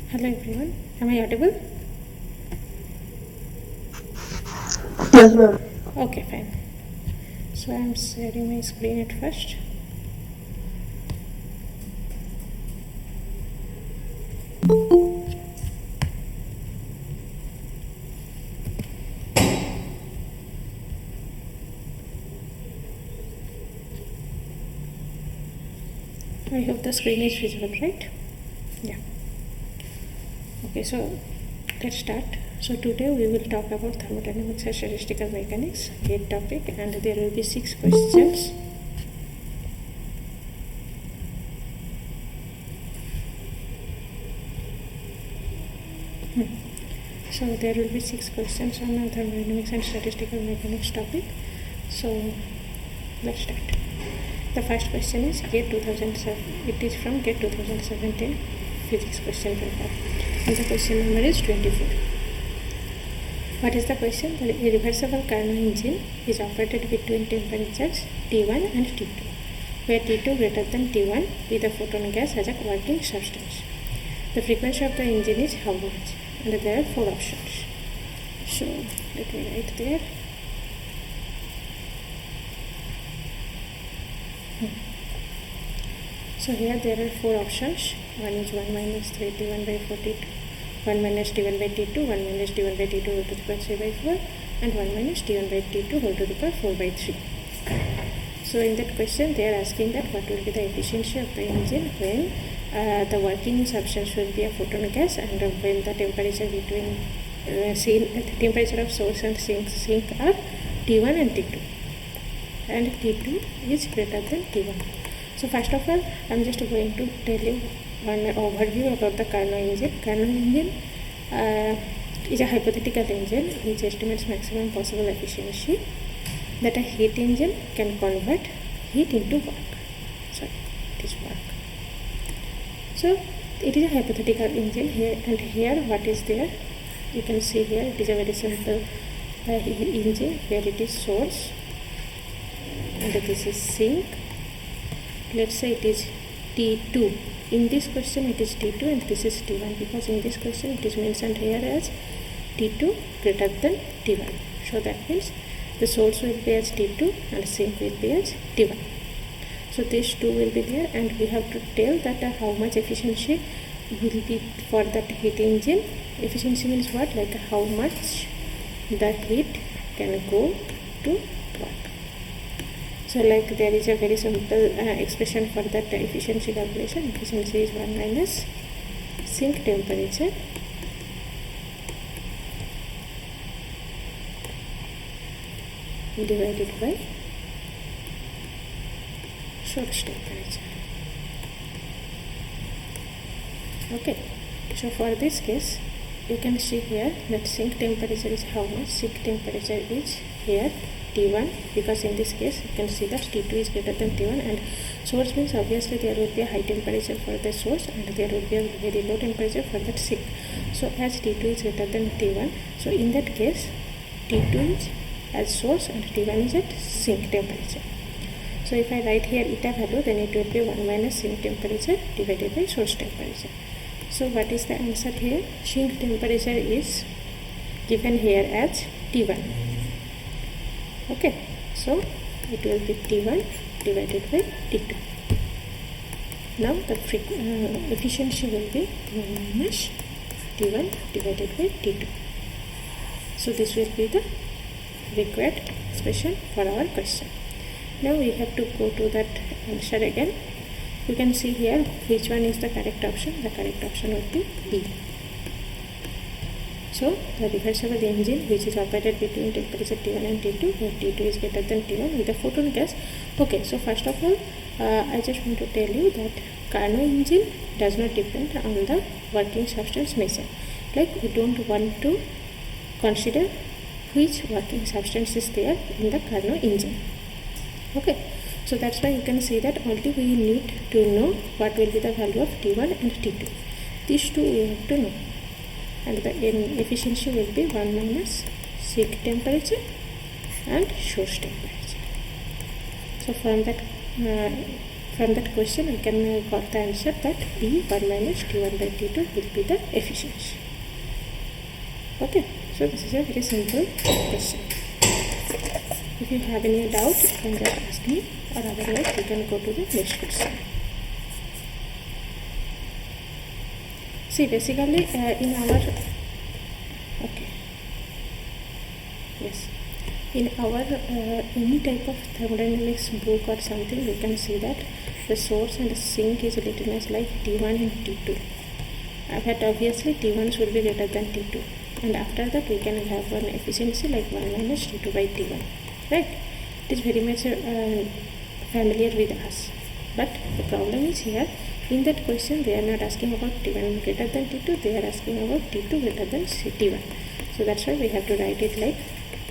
Hello everyone, am I audible? Yes, ma'am. Okay, fine. So I am sharing my screen at first. I hope the screen is visible, right? Yeah. Okay, so let's start. So today we will talk about thermodynamics and statistical mechanics, GATE topic, and there will be 6 questions. So there will be 6 questions on thermodynamics and statistical mechanics topic. So let's start. The first question is GATE 2007. It is from GATE 2017 physics question paper. And the question number is 24. What is the question? The reversible Carnot engine is operated between temperatures T1 and T2, where T2 greater than T1 with a photon gas as a working substance. The frequency of the engine is how much? And there are 4 options. So let me write there. So here there are 4 options. One is 1 minus 3 T1 by 42, 1 minus T1 by T2, 1 minus T1 by T2 whole to the power 3 by 4, and 1 minus T1 by T2 whole to the power 4 by 3. So in that question they are asking that what will be the efficiency of the engine when the working substance will be a photon gas, and when the temperature between temperature of source and sink are T1 and T2, and T2 is greater than T1. So first of all, I am just going to tell you one overview about the Carnot engine. Carnot engine is a hypothetical engine which estimates maximum possible efficiency that a heat engine can convert heat into work. Sorry, it is work. So it is a hypothetical engine here, and here what is there? You can see here it is a very simple engine where it is source, and this is sink. Let's say it is T2. In this question it is T2 and this is T1, because in this question it is mentioned here as T2 greater than T1. So that means the source will be as T2 and sink will be as T1. So these two will be there, and we have to tell that how much efficiency will be for that heat engine. Efficiency means what? Like how much the heat can go to work. So like there is a very simple expression for that efficiency calculation. Efficiency is 1 minus sink temperature divided by source temperature. Okay, so for this case you can see here that sink temperature is how much? Sink temperature is here T1, because in this case you can see that T2 is greater than T1, and source means obviously there will be a high temperature for the source and there will be a very low temperature for that sink. So as T2 is greater than T1, so in that case T2 is as source and T1 is at sink temperature. So if I write here eta value, then it will be 1 minus sink temperature divided by source temperature. So what is the answer here? Sink temperature is given here as T1. Okay, so it will be T1 divided by T2. Now the efficiency will be 1 minus T1 divided by T2. So this will be the required expression for our question. Now we have to go to that answer again. You can see here which one is the correct option. The correct option would be B. So the reversible engine which is operated between temperature T1 and T2, where T2 is greater than T1 with a photon gas. Okay, so first of all I just want to tell you that Carnot engine does not depend on the working substance measure. Like we don't want to consider which working substance is there in the Carnot engine. Okay, so that's why you can see that only we need to know what will be the value of T1 and T2. These two we have to know, and the efficiency will be 1 minus sink temperature and source temperature. So from that from that question I can got the answer that P1 minus T1 by T2 will be the efficiency. Okay, so this is a very simple question. If you have any doubt, you can just ask me, or otherwise you can go to the next question. See, basically in our in our any type of thermodynamics book or something, we can see that the source and the sink is written as like T1 and T2, but obviously T1 should be greater than T2, and after that we can have one efficiency like 1 minus T2 by T1, right? It is very much familiar with us, but the problem is here in that question they are not asking about T1 greater than T2, they are asking about T2 greater than T1. So that's why we have to write it like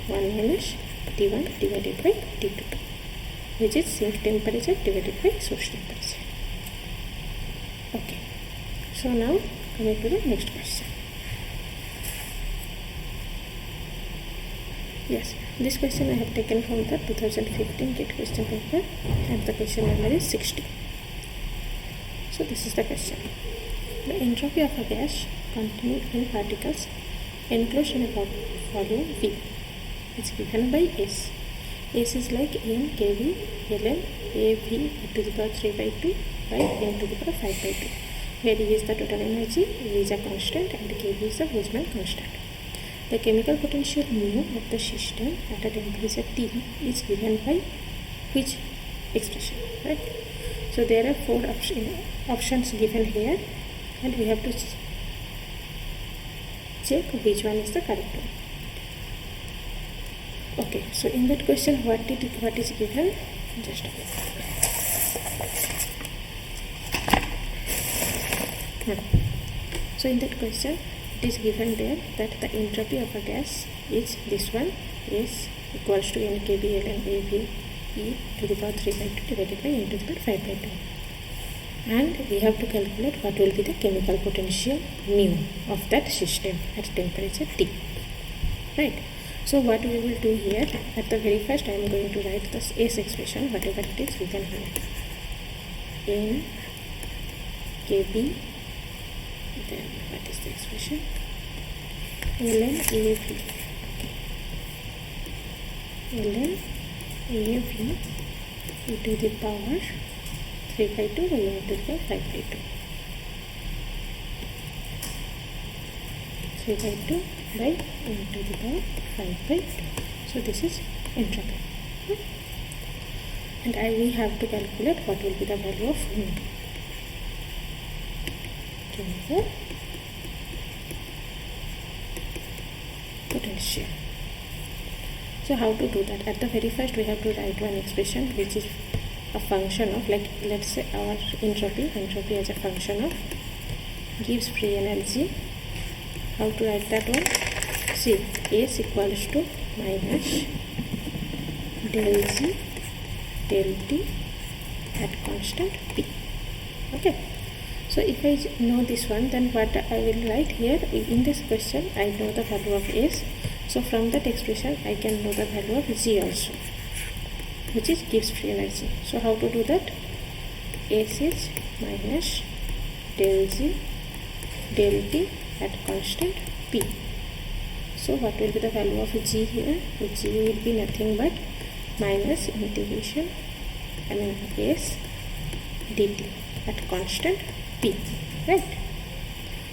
1 minus T1 divided by T2, which is sink temperature divided by source temperature. Okay, so now coming to the next question. Yes, this question I have taken from the 2015 GATE question paper, and the question number is 60. So this is the question. The entropy of a gas contained in particles enclosed in a volume V is given by S. S is like N kV ln AV e to the power 3 by 2 by N to the power 5 by 2, where E is the total energy, V is a constant, and kV is the Boltzmann constant. The chemical potential mu of the system at a temperature T is given by which expression, right? So there are 4 options given here, and we have to check which one is the correct one. Okay, so in that question what is given? Just a minute. So in that question it is given there that the entropy of a gas is this one, is equals to N kV ln AV e to the power 3 by 2 divided by N to the power 5 by 2, and we have to calculate what will be the chemical potential mu of that system at temperature T, right? So what we will do here, at the very first I am going to write this S expression, whatever it is written here, N kV, then what is the expression, ln AV, ln AV e to the power 3 by 2 by N to the power 5 by 2, 3 by 2 by N to the power 5 by 2. So this is entropy. And we have to calculate what will be the value of mu. Chemical potential. So how to do that? At the very first we have to write one expression which is a function of, like, let's say our entropy as a function of gives free energy. How to write that one? See, S equals to minus del G del T at constant P. Okay, so if I know this one, then what I will write here in this question, I know the value of S, so from that expression I can know the value of G also, which is gives free energy. So how to do that? S is minus del G del T at constant P. So what will be the value of G here? G will be nothing but minus integration S dt at constant P, right?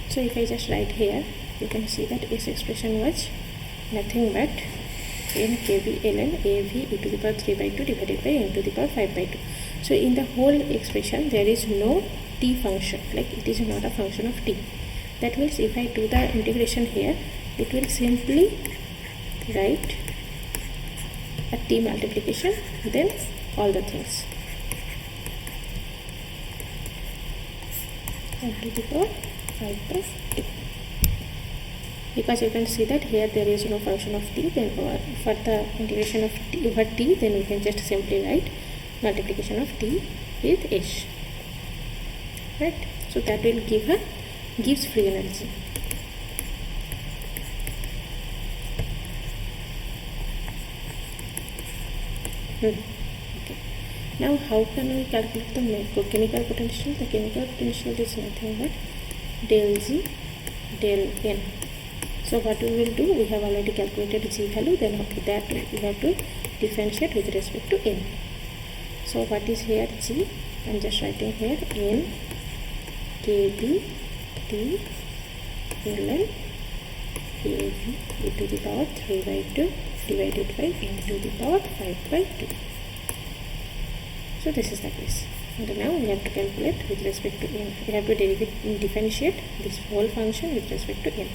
So if I just write here, you can see that S expression was nothing but N kV ln AV e to the power 3 by 2 divided by N to the power 5 by 2. So in the whole expression there is no T function, like it is not a function of T. That means if I do the integration here, it will simply write a T multiplication, then all the things N to the power 5 by 2. Because you can see that here there is no function of T, then for the integration of T over T, then we can just simply write multiplication of T with S, right? So that will gives free energy. Okay. Now how can we calculate the chemical potential? The chemical potential is nothing but del G del N. So what we will do, we have already calculated G value, then after that we have to differentiate with respect to N. So what is here G? I am just writing here N Kb T ln Av e to the power 3 by 2 divided by n to the power 5 by 2. So this is the case. And now we have to calculate with respect to n. We have to differentiate this whole function with respect to n.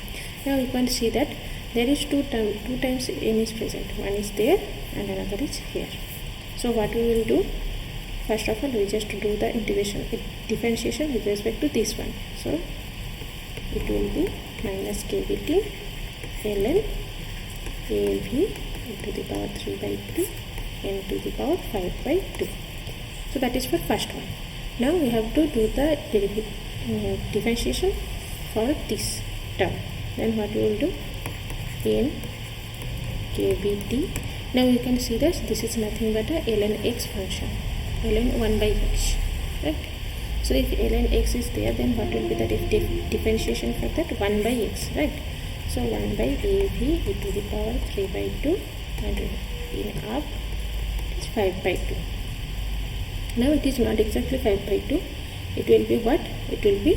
Now you can see that there is two times n is present. One is there and another is here. So what we will do? First of all, we just do the differentiation with respect to this one. So it will be minus kBt ln Av e to the power 3 by 2 n to the power 5 by 2. So that is for first one. Now we have to do the differentiation for this term. Then what we will do? N kBt. Now you can see that this is nothing but a ln x function, ln 1 by x, right? So if ln x is there, then what will be the differentiation for that? 1 by x, right? So 1 by Av e to the power 3 by 2 and in up it is 5 by 2. Now it is not exactly 5 by 2. It will be what? It will be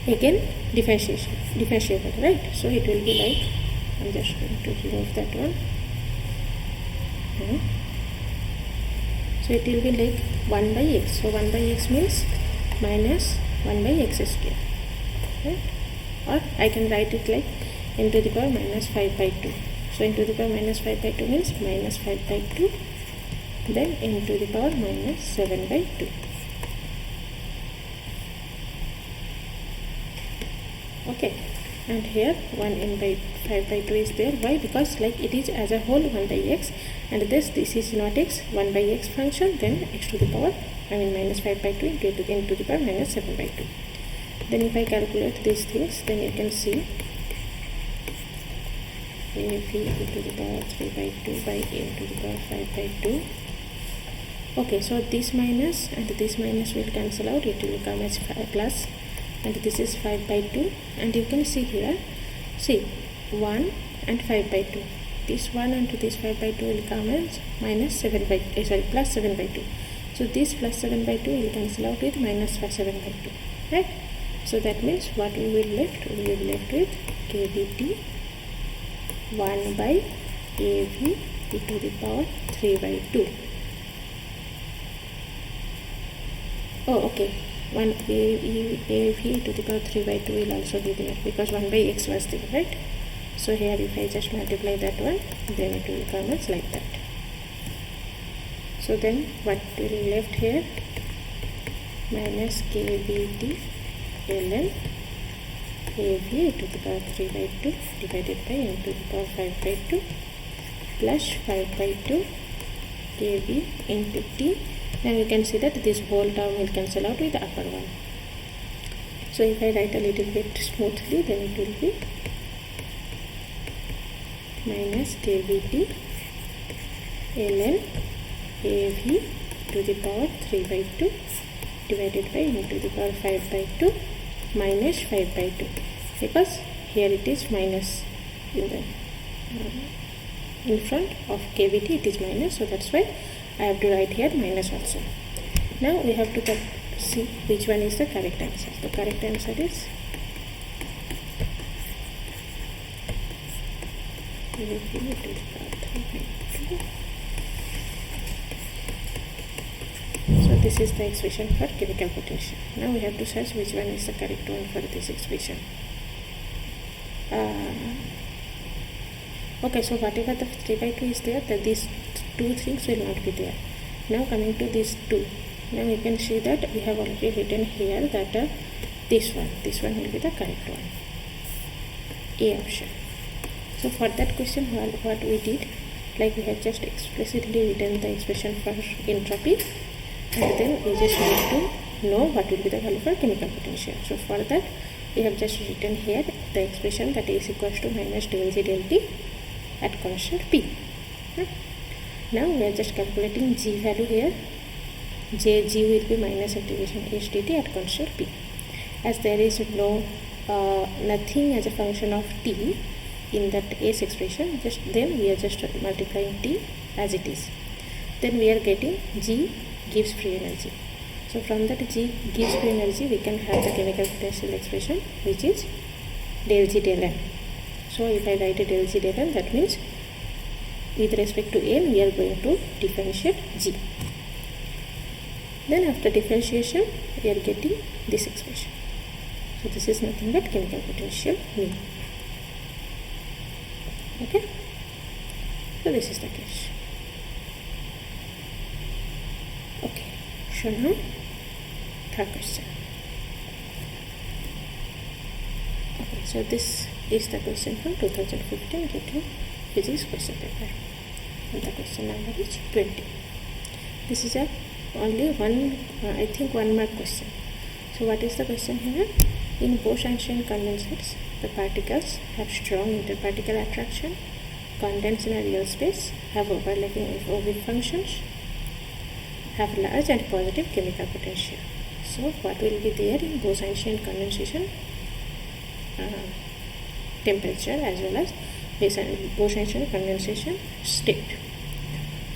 again differentiable, right? So it will be like, I am just going to remove that one. So it will be like 1 by x. So 1 by x means minus 1 by x square, right? Or I can write it like n to the power minus 5 by 2. So n to the power minus 5 by 2 means minus 5 by 2, then n to the power minus 7 by 2. Okay, and here 1 n by 5 by 2 is there. Why? Because like it is as a whole 1 by x, and this is not x, 1 by x function, then x to the power, minus 5 by 2 into n to the power minus 7 by 2. Then if I calculate these things, then you can see Av e to the power 3 by 2 by n to the power 5 by 2. Okay, so this minus and this minus will cancel out. It will come as plus, and this is 5 by 2. And you can see here, see 1 and 5 by 2. This 1 and this 5 by 2 will come as minus 7 by plus 7 by 2. So this plus 7 by 2 will cancel out with minus 7 by 2, right? So that means what we will left? We will left with kBt 1 by Av e to the power 3 by 2. Oh, okay. 1 Av e to the power 3 by 2 will also be there because 1 by x was there, right? So here if I just multiply that one, then it will come as like that. So then what will be left here? Minus kBt ln Av e to the power 3 by 2 divided by n to the power 5 by 2 plus 5 by 2 kb into t. Now you can see that this whole term will cancel out with the upper one. So if I write a little bit smoothly, then it will be minus kBt ln Av to the power 3 by 2 divided by n to the power 5 by 2 minus 5 by 2, because here it is minus in the in front of kBt, it is minus, so that's why I have to write here minus also. Now we have to see which one is the correct answer. The correct answer is so this is the expression for chemical potential. Now we have to search which one is the correct one for this expression. Okay, so whatever the 3 by 2 is there, that these two things will not be there. Now coming to these two, now you can see that we have already written here that this one will be the correct one, A option. So for that question, what we did, like we have just explicitly written the expression for entropy, and then we just need to know what will be the value for chemical potential. So for that, we have just written here the expression that is equals to minus del G del T at constant P. Now we are just calculating g value here. G will be minus integration h dt at constant p. As there is nothing as a function of t in that s expression, then we are just multiplying t as it is. Then we are getting g gives free energy. So from that g gives free energy, we can have the chemical potential expression, which is del G del M. So if I write a del G del M, that means with respect to n, we are going to differentiate g. Then after differentiation, we are getting this expression. So this is nothing but chemical potential mu. Okay. So this is the case. Okay. So now third question. Okay. So this is the question from 2015 GT physics question paper. And the question number is 20. This is only one, I think 1 mark question. So what is the question here? In Bose-Einstein condensers, the particles have strong interparticle attraction, condense in a real space, have overlapping wave functions, have large and positive chemical potential. So what will be there in Bose-Einstein condensation temperature as well as Bose-Einstein condensation state?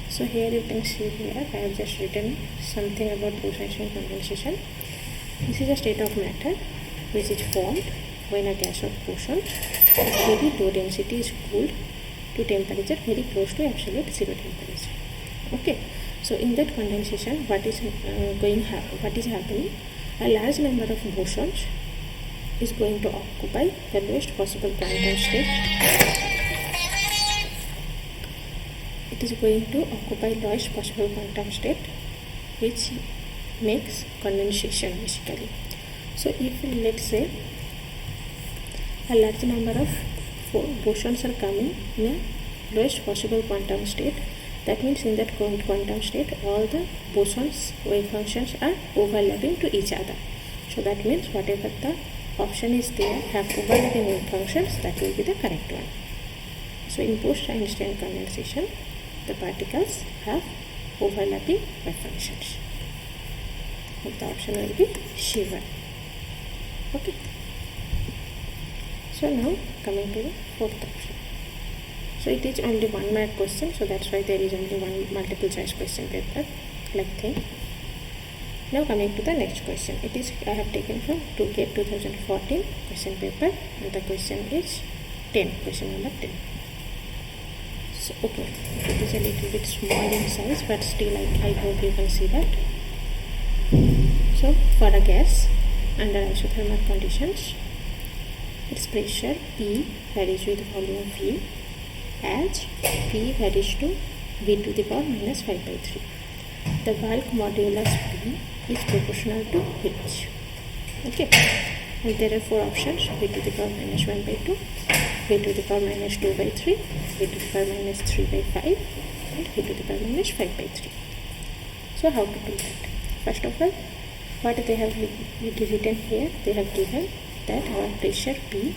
So here you can see here I have just written something about Bose-Einstein condensation. This is a state of matter which is formed when a gas of Boson at very low density is cooled to temperature very close to absolute zero temperature. Okay, so in that condensation, what is happening? A large number of bosons is going to occupy the lowest possible quantum state. It is going to occupy lowest possible quantum state, which makes condensation basically. So if let's say a large number of bosons are coming in a lowest possible quantum state, that means in that quantum state all the bosons wave functions are overlapping to each other. So that means whatever the option is there have overlapping wave functions, that will be the correct one. So in Bose-Einstein condensation, the particles have overlapping wave functions. And the option will be C1. Okay. So now coming to the fourth option. So it is only 1 mark question, so that's why there is only one multiple choice question paper like thing. Now coming to the next question. It is I have taken from 2GATE 2014 question paper, and the question is question number 10. So okay, it is a little bit small in size, but still I hope you can see that. So for a gas under isothermal conditions, its pressure P varies with volume V as P varies to V to the power minus 5 by 3. The bulk modulus P is proportional to which? Okay, and there are 4 options: V to the power minus 1 by 2, V to the power minus 2 by 3, V to the power minus 3 by 5, and V to the power minus 5 by 3. So how to do that? First of all, what they have written here, they have given that our pressure P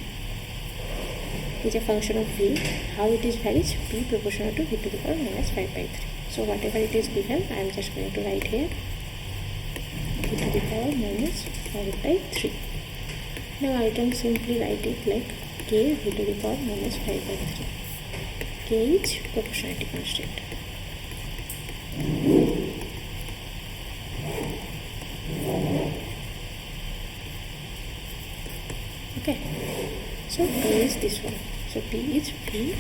is a function of V. How it is varies? P proportional to V to the power minus 5 by 3. So whatever it is given, I am just going to write here V to the power minus 5 by 3. Now I can simply write it like K V to the power minus 5 by 3. K is proportionality constant. Okay, so P is this one. So P is K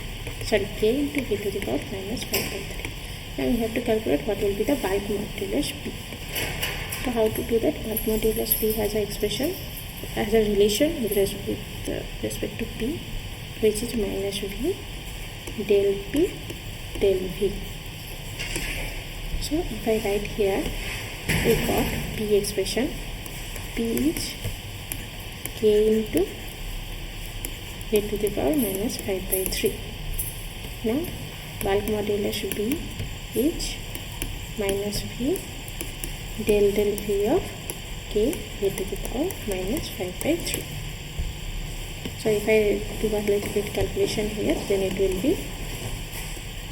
into V to the power minus 5 by 3. Now we have to calculate what will be the bulk modulus P. So how to do that? Bulk modulus P has a expression, has a relation with respect to P, which is minus V del P del V. So if I write here, we got P expression. P is K into V to the power minus 5 by 3. Now bulk modulus B is minus V del V of K V to the power minus 5 by 3. So if I do a little bit calculation here, then it will be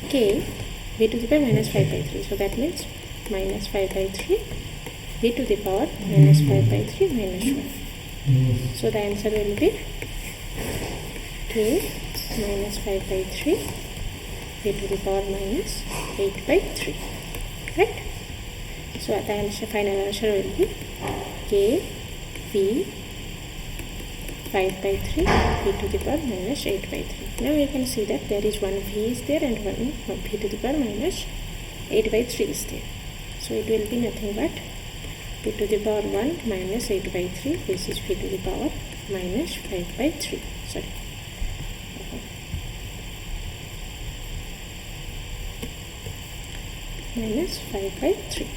K v to the power minus 5 by 3. So that means minus 5 by 3 v to the power minus 5 by 3 minus 1. So the answer will be k minus 5 by 3 v to the power minus 8 by 3. Right? So the answer, final answer will be k v 5 by 3 v to the power minus 8 by 3. Now you can see that there is one v is there and one v to the power minus 8 by 3 is there. So it will be nothing but v to the power 1 minus 8 by 3. This is v to the power minus 5 by 3. Sorry. Minus 5 by 3.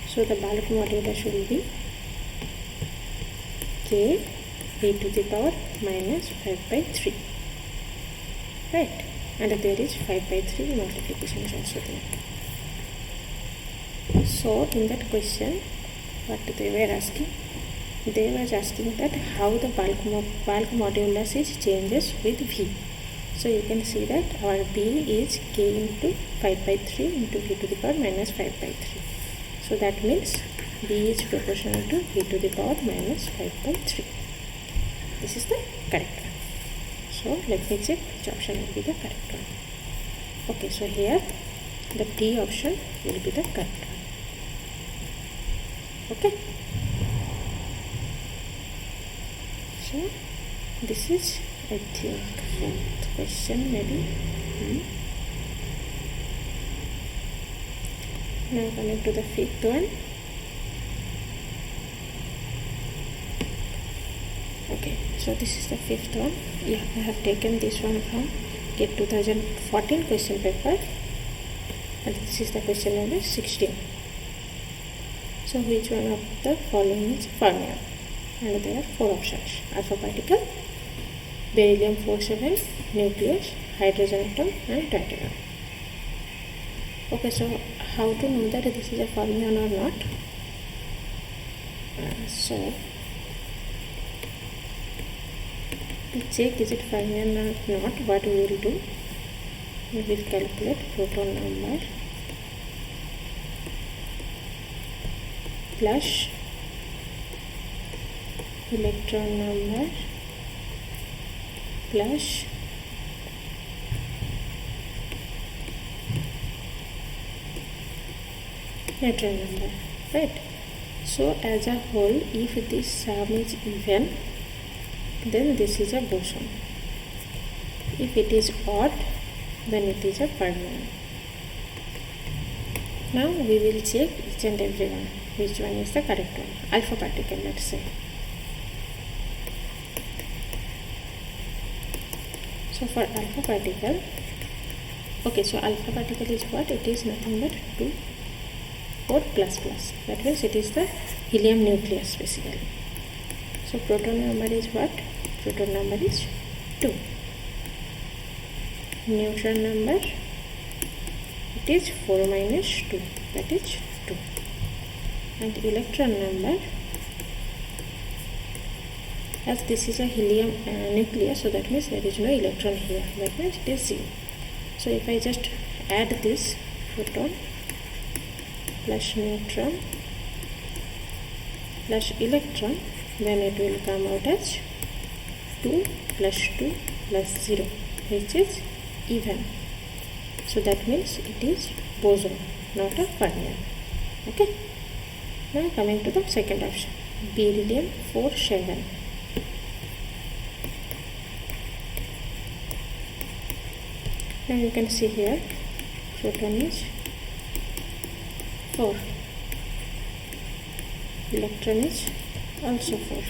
So the bulk modulus will be k v to the power minus 5 by 3. Right? And there is 5 by 3 multiplication is also there. So in that question, what they were asking? They were asking that how the bulk modulus is changes with v. So you can see that our b is k into 5 by 3 into v to the power minus 5 by 3. So that means b is proportional to v to the power minus 5 by 3. This is the correct one. So let me check which option will be the correct one. Okay, so here the D option will be the correct one. Okay. So this is, I think, fourth question maybe. Now coming to the fifth one. Okay, so this is the fifth one. Yeah, I have taken this one from GATE 2014 question paper, and this is the question number 16. So which one of the following is fermion? And there are 4 options: alpha particle, beryllium-47, nucleus, hydrogen atom, and deuterium. Okay, so how to know that this is a fermion or not? So to check is it fermion or not, what we will do? We will calculate proton number plus electron number plus neutron number, right? So as a whole, if this sum is even, then this is a boson. If it is odd, then it is a fermion. Now we will check each and every one, which one is the correct one. Alpha particle, let's say. So for alpha particle, okay, so alpha particle is what? It is nothing but 2, 4 plus plus. That means it is the helium nucleus basically. So proton number is what? Proton number is 2. Neutron number, it is 4 minus 2, that is 2. And electron number, as this is a helium nucleus, so that means there is no electron here, that means it is 0. So if I just add this proton plus neutron plus electron, then it will come out as 2 plus 2 plus 0, which is even. So that means it is boson, not a fermion. Okay. Now coming to the second option, beryllium-47. Now you can see here, proton is 4, electron is also 4,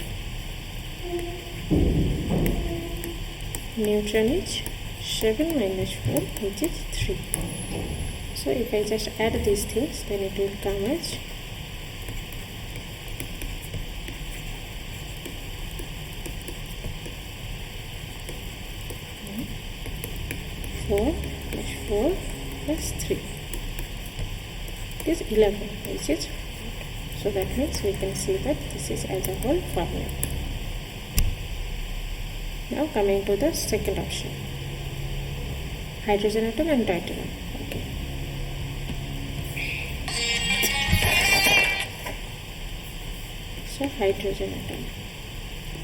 neutron is 7 minus 4, which is 3. So if I just add these things, then it will come as 4 plus 4 plus 3. It is 11, which is 4. So that means we can see that this is as a whole fermion. Now coming to the second option, hydrogen atom and deuterium. Okay. So hydrogen atom.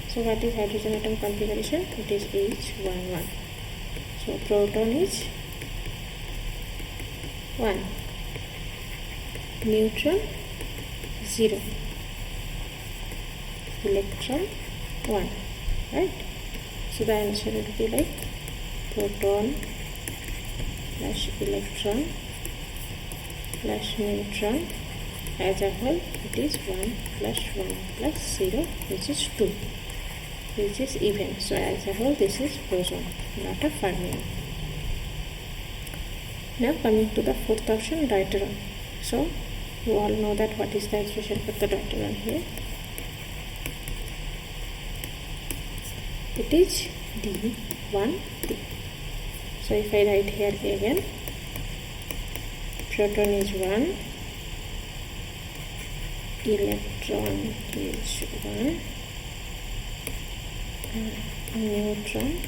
So what is hydrogen atom configuration? It is H11. So proton is 1, neutron 0, electron 1, right? So the answer would be like proton plus electron plus neutron as a whole, it is 1 plus 1 plus 0, which is 2, which is even. So as a whole, this is boson, not a fermion. Now coming to the fourth option, deuteron. So you all know that what is the expression for the deuteron here. It is D1T. So if I write here again, proton is 1, electron is 1, neutron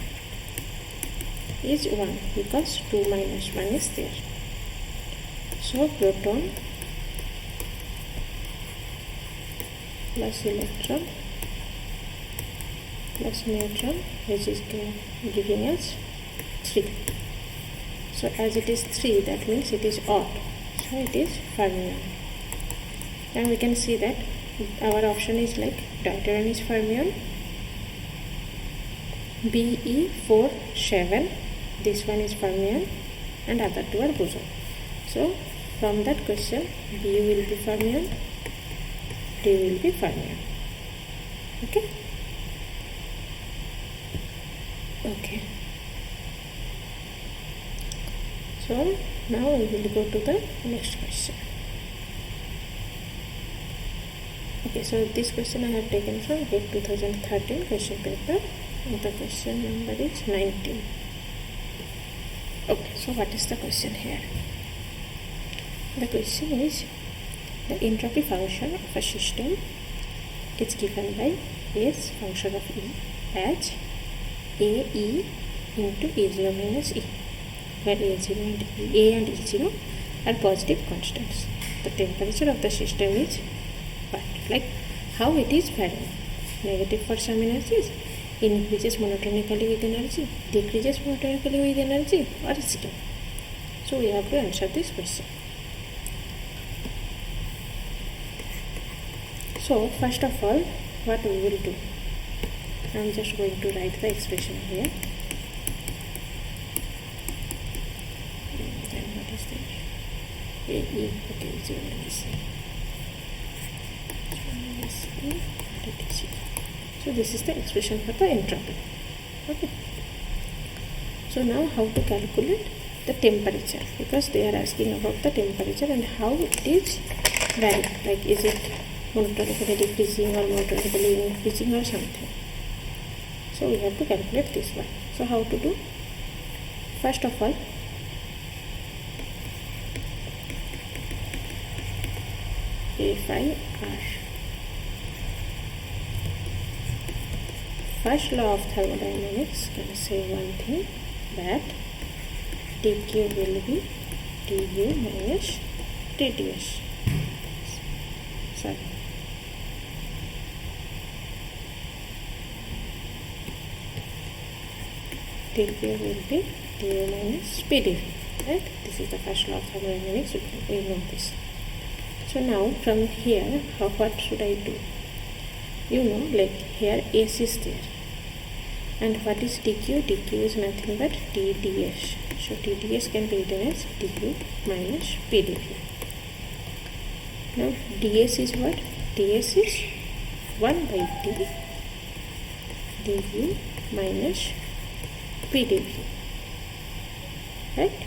is 1 because 2 minus 1 is there. So proton plus electron plus neutron, which is giving us 3. So as it is 3, that means it is odd. So it is fermion. And we can see that our option is like deuteron is fermion, Be47, this one is fermion, and other two are boson. So from that question, Bu will be fermion, D will be fermion. Okay. Okay. So now we will go to the next question. Okay, so this question I have taken from GATE 2013 question paper, and the question number is 19. Okay, so what is the question here? The question is, the entropy function of a system is given by S function of E as AE into A0 minus E, where A0 and A and E0 are positive constants. The temperature of the system is what? Like how it is varying. Negative for some energies, increases monotonically with energy, decreases monotonically with energy, or zero. So we have to answer this question. So first of all, what we will do? I am just going to write the expression here. Then what is that? AE, okay, 0 minus E. So this is the expression for the entropy. Okay. So now how to calculate the temperature, because they are asking about the temperature and how it is varying. Like is it monotonically decreasing or monotonically increasing or something. So we have to calculate this one. So how to do? First of all, FIR. First law of thermodynamics can say one thing, that dq will be du minus dds. Sorry. dq will be du minus pdv. Right? This is the first law of thermodynamics. We know this. So now from here, what should I do? You know, like here S is there. And what is dq? dq is nothing but dds. So dds can be written as du minus pdv. Now ds is what? ds is 1 by d du minus pdv. Right?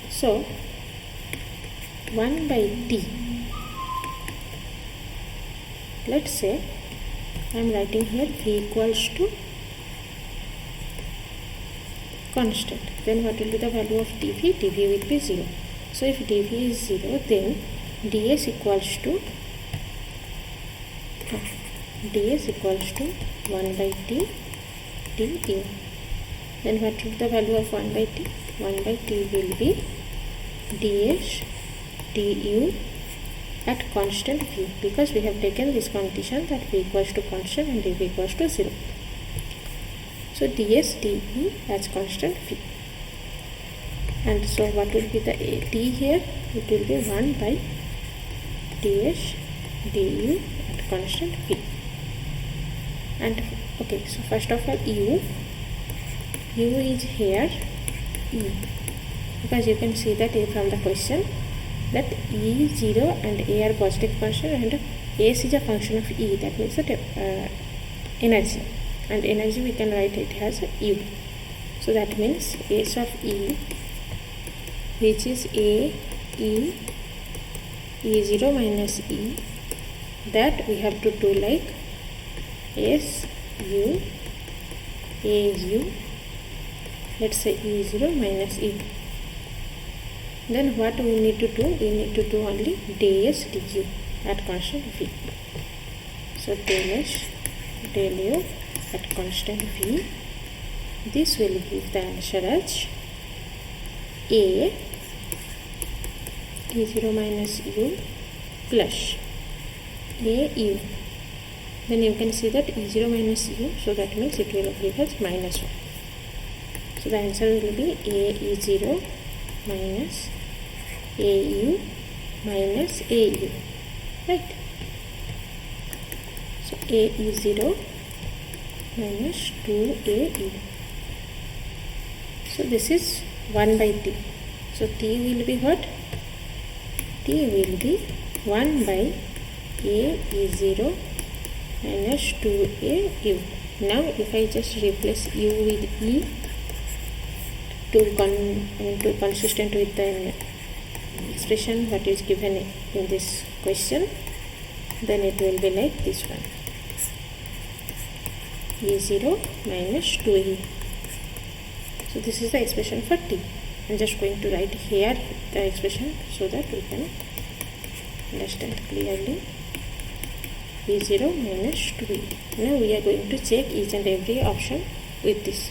So 1 by d. Let's say I am writing here v equals to constant. Then what will be the value of dv? dv will be 0. So if dv is 0, then ds equals to 1 by d du. Then what will be the value of 1 by d? 1 by T will be ds du at constant V, because we have taken this condition that V equals to constant and V equals to 0. So ds du as constant V. And so what will be the T here? It will be 1 by ds du at constant V. And okay, so first of all u is here E, because you can see that from the question that E0 and A are positive constant and S is a function of E, that means that energy, and energy we can write it as U. So that means S of E, which is E0 minus E, that we have to do like SU AU, let's say E0 minus E. Then what we need to do? We need to do only ds du at constant V. So ds del u at constant V. This will give the answer as A E0 minus U plus AU. Then you can see that E0 minus U, so that means it will give us minus 1. So the answer will be A E0 minus AU minus AU, right? So A is 0 minus 2AU. So this is 1 by T. So T will be what? T will be 1 by A is 0 minus 2AU. Now if I just replace U with E to consistent with the expression that is given in this question, then it will be like this one, E0 minus 2E. So this is the expression for T. I'm just going to write here the expression so that we can understand clearly. E0 minus 2E. Now we are going to check each and every option with this.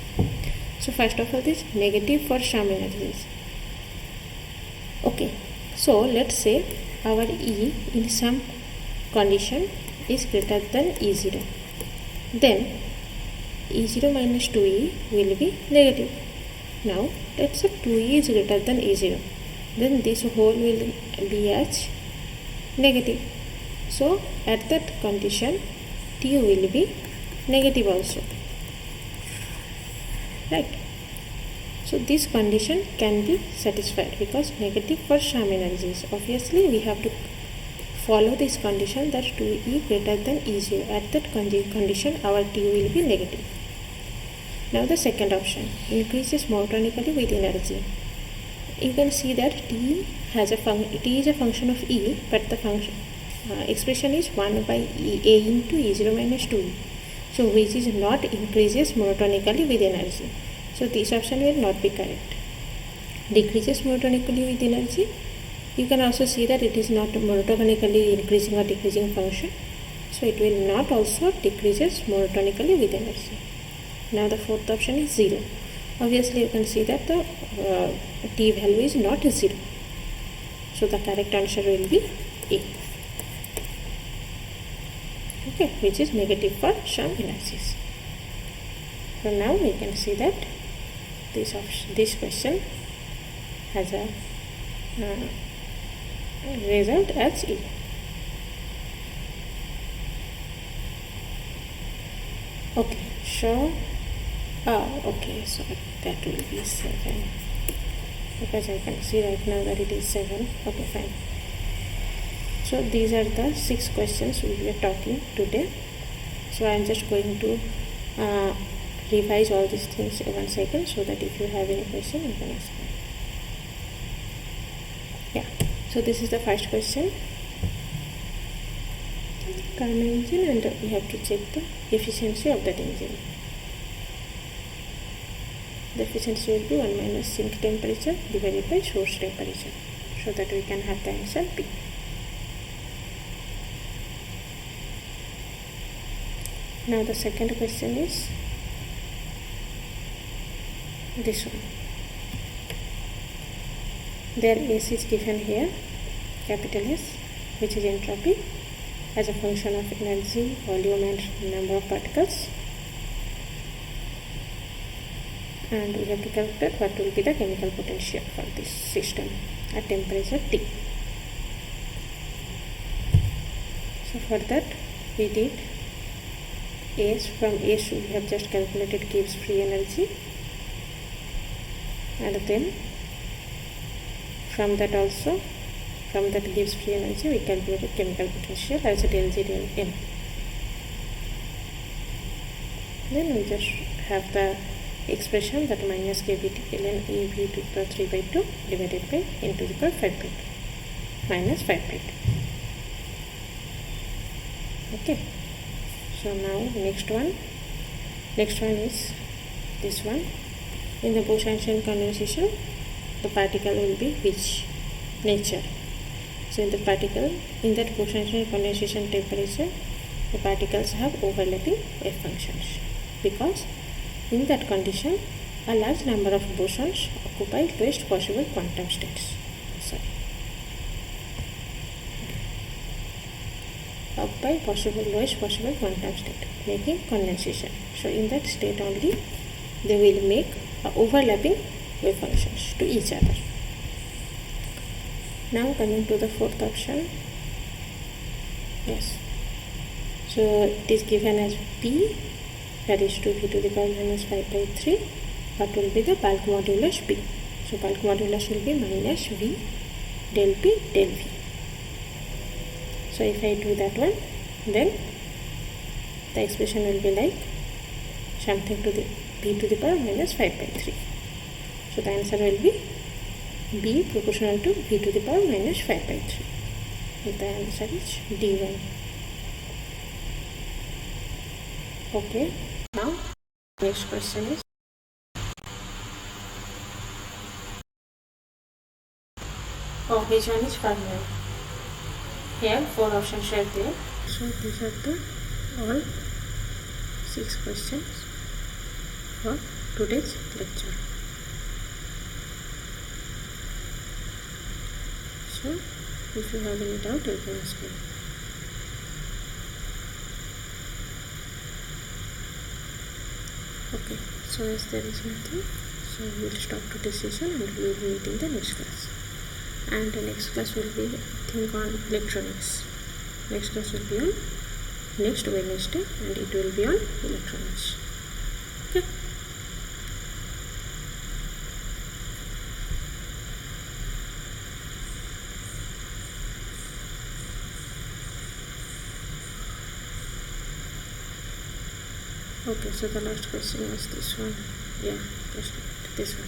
So first of all, this negative for some energies. Okay, so let's say our E in some condition is greater than E0. Then E0 minus 2E will be negative. Now let's say 2E is greater than E0. Then this whole will be as negative. So at that condition T will be negative also, right? So this condition can be satisfied because negative for some energies. Obviously we have to follow this condition that 2E greater than E0. At that condition our T will be negative. Now the second option, increases monotonically with energy. You can see that T is a function of E, but the function expression is 1 by A into E0 minus 2E. So which is not increases monotonically with energy. So this option will not be correct. Decreases monotonically with energy. You can also see that it is not monotonically increasing or decreasing function. So it will not also decreases monotonically with energy. Now the fourth option is 0. Obviously you can see that the T value is not 0. So the correct answer will be A. Okay, which is negative for some energies. So now we can see that this question has a result as E. Okay, so okay, so that will be 7, because I can see right now that it is 7. Okay, fine. So these are the 6 questions we were talking today. So I am just going to revise all these things once again, so that if you have any question you can ask me. Yeah, so this is the first question. Carnot engine, and we have to check the efficiency of that engine. The efficiency will be 1 minus sink temperature divided by source temperature, so that we can have the answer P. Now the second question is this one. Their S is given here, capital S, which is entropy as a function of energy, volume and number of particles. And we have to calculate what will be the chemical potential for this system at temperature T. So for that we did S. From S we have just calculated Gibbs free energy, and then from that Gibbs free energy we calculated chemical potential as del G del M. Then we just have the expression that minus kBT ln E V to the power 3 by 2 divided by n to the power 5 by 2 minus 5 by 2. Okay, so now next one is this one. In the Bose-Einstein condensation, the particle will be which nature? So in that Bose-Einstein condensation temperature, the particles have overlapping wave functions, because in that condition a large number of bosons occupy lowest possible quantum states. Lowest possible quantum state, making condensation. So in that state only they will make overlapping wave functions to each other. Now coming to the fourth option. Yes, so it is given as P, that is 2v to the power minus 5 by 3. What will be the bulk modulus P? So bulk modulus will be minus V del P del V. So if I do that one, then the expression will be like something to the p to the power minus 5 by 3. So the answer will be B proportional to v to the power minus 5 by 3. And the answer is D1. Okay, now next question is which one is Fermi? Here 4 options are there. So these are the all 6 questions for today's lecture. So if you have any doubt, you can ask me. Okay, so as there is nothing, so we will stop today's session and we will meet in the next class. And the next class will be, I think, on electronics. Next class will be on next Wednesday and it will be on electronics. Okay. Okay, so the last question was this one. Yeah, just this one.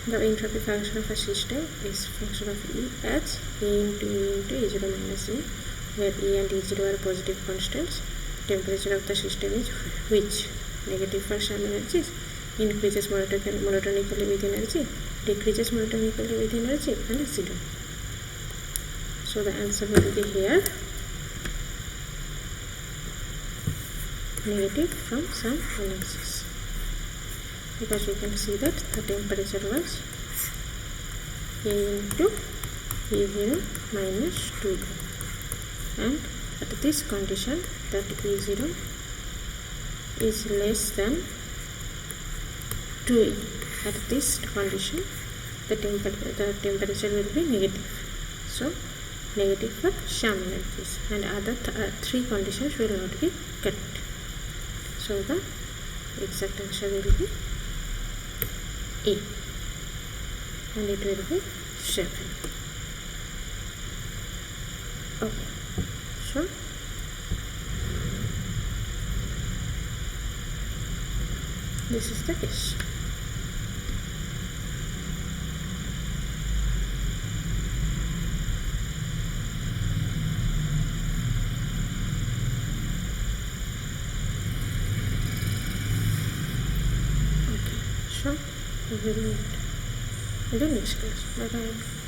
The entropy function of a system is function of E as E into E0 minus E, where E and E0 are positive constants. Temperature of the system is which? Negative for some energies, increases monotonically with energy, decreases monotonically with energy, and is 0. So the answer will be here negative from some energies, because we can see that the temperature was E into E0 minus 2E, and at this condition that E0 is less than 2E, at this condition the temperature will be negative. So negative for some energies, and other 3 conditions will not be correct. So the exact answer will be A, and it will be 7. Okay, so this is the case. So we will meet in the next class. Bye bye.